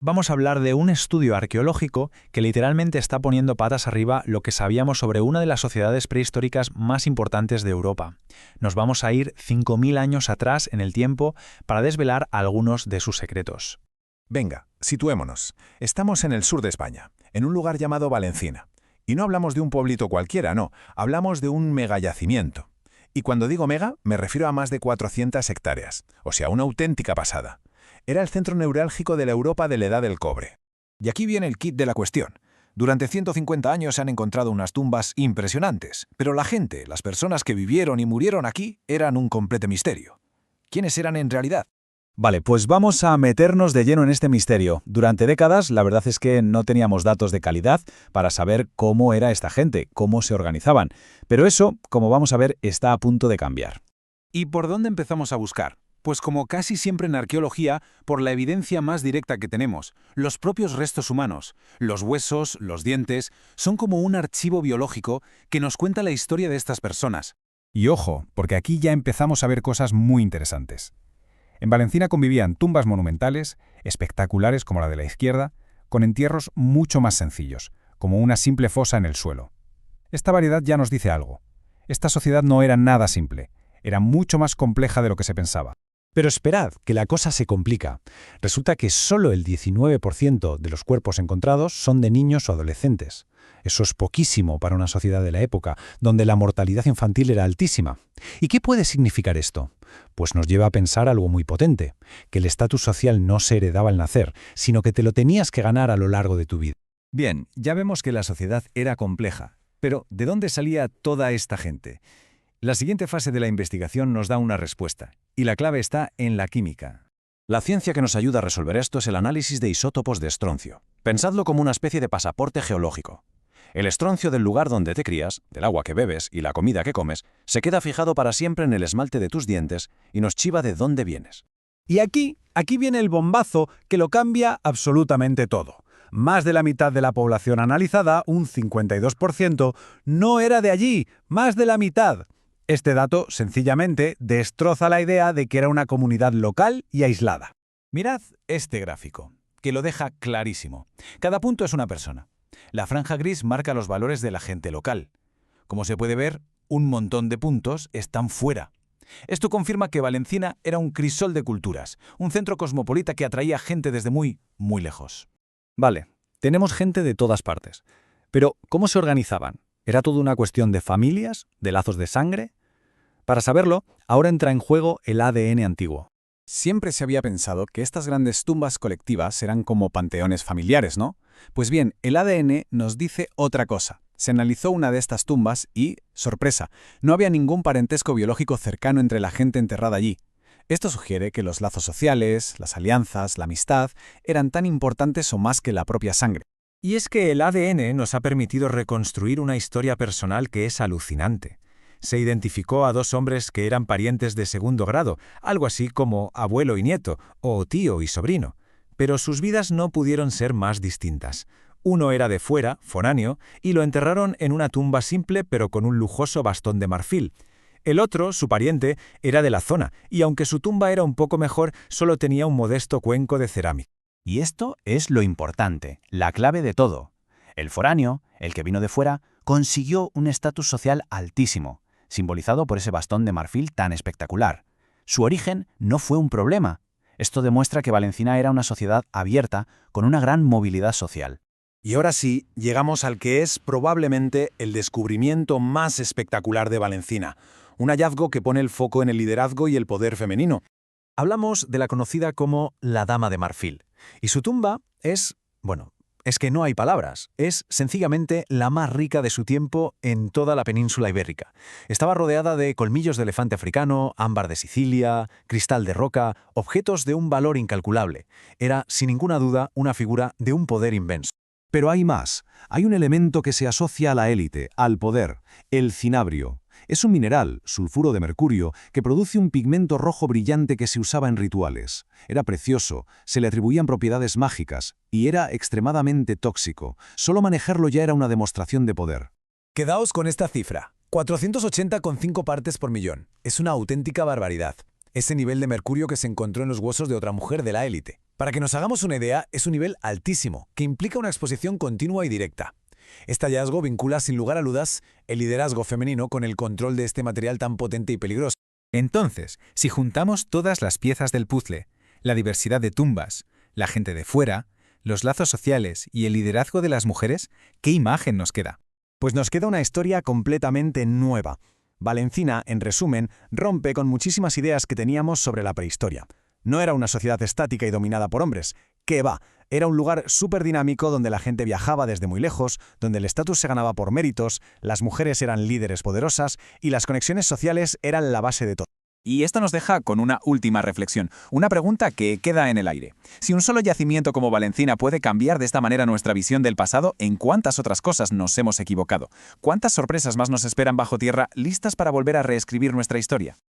vamos a hablar de un estudio arqueológico que literalmente está poniendo patas arriba lo que sabíamos sobre una de las sociedades prehistóricas más importantes de Europa. Nos vamos a ir 5.000 años atrás en el tiempo para desvelar algunos de sus secretos. Venga, situémonos. Estamos en el sur de España, en un lugar llamado Valencina. Y no hablamos de un pueblito cualquiera, no. Hablamos de un megayacimiento. Y cuando digo mega, me refiero a más de 400 hectáreas. O sea, una auténtica pasada. Era el centro neurálgico de la Europa de la Edad del Cobre. Y aquí viene el kit de la cuestión. Durante 150 años se han encontrado unas tumbas impresionantes, pero la gente, las personas que vivieron y murieron aquí, eran un completo misterio. ¿Quiénes eran en realidad? Vale, pues vamos a meternos de lleno en este misterio. Durante décadas, la verdad es que no teníamos datos de calidad para saber cómo era esta gente, cómo se organizaban. Pero eso, como vamos a ver, está a punto de cambiar. ¿Y por dónde empezamos a buscar? Pues como casi siempre en arqueología, por la evidencia más directa que tenemos, los propios restos humanos, los huesos, los dientes, son como un archivo biológico que nos cuenta la historia de estas personas. Y ojo, porque aquí ya empezamos a ver cosas muy interesantes. En Valencina convivían tumbas monumentales, espectaculares como la de la izquierda, con entierros mucho más sencillos, como una simple fosa en el suelo. Esta variedad ya nos dice algo. Esta sociedad no era nada simple, era mucho más compleja de lo que se pensaba. Pero esperad, que la cosa se complica. Resulta que solo el 19% de los cuerpos encontrados son de niños o adolescentes. Eso es poquísimo para una sociedad de la época, donde la mortalidad infantil era altísima. ¿Y qué puede significar esto? Pues nos lleva a pensar algo muy potente, que el estatus social no se heredaba al nacer, sino que te lo tenías que ganar a lo largo de tu vida. Bien, ya vemos que la sociedad era compleja, pero ¿de dónde salía toda esta gente? La siguiente fase de la investigación nos da una respuesta, y la clave está en la química. La ciencia que nos ayuda a resolver esto es el análisis de isótopos de estroncio. Pensadlo como una especie de pasaporte geológico. El estroncio del lugar donde te crías, del agua que bebes y la comida que comes, se queda fijado para siempre en el esmalte de tus dientes y nos chiva de dónde vienes. Y aquí viene el bombazo que lo cambia absolutamente todo. Más de la mitad de la población analizada, un 52%, no era de allí, más de la mitad. Este dato, sencillamente, destroza la idea de que era una comunidad local y aislada. Mirad este gráfico, que lo deja clarísimo. Cada punto es una persona. La franja gris marca los valores de la gente local. Como se puede ver, un montón de puntos están fuera. Esto confirma que Valencina era un crisol de culturas, un centro cosmopolita que atraía gente desde muy, muy lejos. Vale, tenemos gente de todas partes. Pero, ¿cómo se organizaban? ¿Era todo una cuestión de familias, de lazos de sangre? Para saberlo, ahora entra en juego el ADN antiguo. Siempre se había pensado que estas grandes tumbas colectivas eran como panteones familiares, ¿no? Pues bien, el ADN nos dice otra cosa. Se analizó una de estas tumbas y, sorpresa, no había ningún parentesco biológico cercano entre la gente enterrada allí. Esto sugiere que los lazos sociales, las alianzas, la amistad, eran tan importantes o más que la propia sangre. Y es que el ADN nos ha permitido reconstruir una historia personal que es alucinante. Se identificó a dos hombres que eran parientes de segundo grado, algo así como abuelo y nieto, o tío y sobrino. Pero sus vidas no pudieron ser más distintas. Uno era de fuera, foráneo, y lo enterraron en una tumba simple pero con un lujoso bastón de marfil. El otro, su pariente, era de la zona, y aunque su tumba era un poco mejor, solo tenía un modesto cuenco de cerámica. Y esto es lo importante, la clave de todo. El foráneo, el que vino de fuera, consiguió un estatus social altísimo, simbolizado por ese bastón de marfil tan espectacular. Su origen no fue un problema. Esto demuestra que Valencina era una sociedad abierta, con una gran movilidad social. Y ahora sí, llegamos al que es probablemente el descubrimiento más espectacular de Valencina. Un hallazgo que pone el foco en el liderazgo y el poder femenino. Hablamos de la conocida como la Dama de Marfil. Y su tumba es, es que no hay palabras. Es sencillamente la más rica de su tiempo en toda la península ibérica. Estaba rodeada de colmillos de elefante africano, ámbar de Sicilia, cristal de roca, objetos de un valor incalculable. Era, sin ninguna duda, una figura de un poder inmenso. Pero hay más. Hay un elemento que se asocia a la élite, al poder, el cinabrio. Es un mineral, sulfuro de mercurio, que produce un pigmento rojo brillante que se usaba en rituales. Era precioso, se le atribuían propiedades mágicas, y era extremadamente tóxico. Solo manejarlo ya era una demostración de poder. Quedaos con esta cifra, 480,5 partes por millón. Es una auténtica barbaridad. Ese nivel de mercurio que se encontró en los huesos de otra mujer de la élite. Para que nos hagamos una idea, es un nivel altísimo, que implica una exposición continua y directa. Este hallazgo vincula sin lugar a dudas el liderazgo femenino con el control de este material tan potente y peligroso. Entonces, si juntamos todas las piezas del puzzle, la diversidad de tumbas, la gente de fuera, los lazos sociales y el liderazgo de las mujeres, ¿qué imagen nos queda? Pues nos queda una historia completamente nueva. Valencina, en resumen, rompe con muchísimas ideas que teníamos sobre la prehistoria. No era una sociedad estática y dominada por hombres. ¿Qué va? Era un lugar súper dinámico donde la gente viajaba desde muy lejos, donde el estatus se ganaba por méritos, las mujeres eran líderes poderosas y las conexiones sociales eran la base de todo. Y esto nos deja con una última reflexión, una pregunta que queda en el aire. Si un solo yacimiento como Valencina puede cambiar de esta manera nuestra visión del pasado, ¿en cuántas otras cosas nos hemos equivocado? ¿Cuántas sorpresas más nos esperan bajo tierra listas para volver a reescribir nuestra historia?